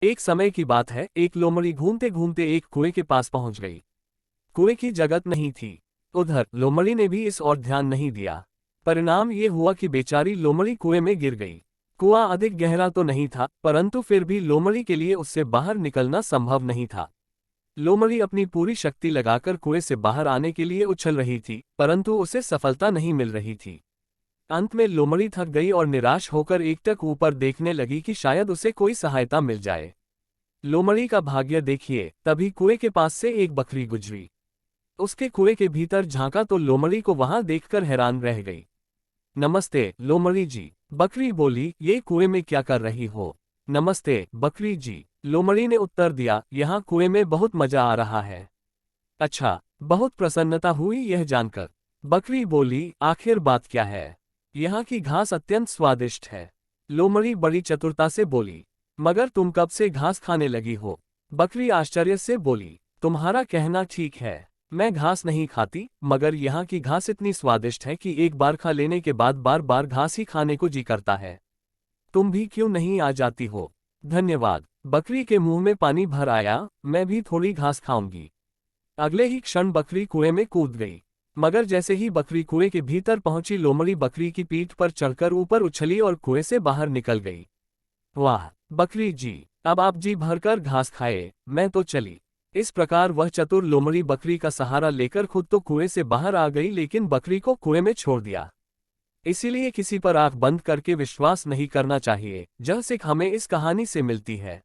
एक समय की बात है, एक लोमड़ी घूमते घूमते एक कुएं के पास पहुंच गई। कुएं की जगत नहीं थी। उधर लोमड़ी ने भी इस ओर ध्यान नहीं दिया। परिणाम ये हुआ कि बेचारी लोमड़ी कुएं में गिर गई। कुआं अधिक गहरा तो नहीं था, परंतु फिर भी लोमड़ी के लिए उससे बाहर निकलना संभव नहीं था। लोमड़ी अपनी पूरी शक्ति लगाकर कुएं से बाहर आने के लिए उछल रही थी, परंतु उसे सफलता नहीं मिल रही थी। अंत में लोमड़ी थक गई और निराश होकर एकटक ऊपर देखने लगी कि शायद उसे कोई सहायता मिल जाए। लोमड़ी का भाग्य देखिए, तभी कुएं के पास से एक बकरी गुजरी। उसके कुएं के भीतर झांका तो लोमड़ी को वहां देखकर हैरान रह गई। नमस्ते लोमड़ी जी, बकरी बोली, ये कुएं में क्या कर रही हो? नमस्ते बकरी जी, लोमड़ी ने उत्तर दिया, यहाँ कुएं में बहुत मजा आ रहा है। अच्छा, बहुत प्रसन्नता हुई यह जानकर। बकरी बोली, आखिर बात क्या है? यहाँ की घास अत्यंत स्वादिष्ट है। लोमड़ी बड़ी चतुरता से बोली, मगर तुम कब से घास खाने लगी हो? बकरी आश्चर्य से बोली, तुम्हारा कहना ठीक है, मैं घास नहीं खाती, मगर यहाँ की घास इतनी स्वादिष्ट है कि एक बार खा लेने के बाद बार बार घास ही खाने को जी करता है। तुम भी क्यों नहीं आ जाती हो? धन्यवाद। बकरी के मुंह में पानी भर आया, मैं भी थोड़ी घास खाऊंगी। अगले ही क्षण बकरी कुएं में कूद गई। मगर जैसे ही बकरी कुएं के भीतर पहुंची, लोमड़ी बकरी की पीठ पर चढ़कर ऊपर उछली और कुएं से बाहर निकल गई। वाह बकरी जी, अब आप जी भरकर घास खाए, मैं तो चली। इस प्रकार वह चतुर लोमड़ी बकरी का सहारा लेकर खुद तो कुएं से बाहर आ गई, लेकिन बकरी को कुएं में छोड़ दिया। इसीलिए किसी पर आंख बंद करके विश्वास नहीं करना चाहिए। यह सीख हमें इस कहानी से मिलती है।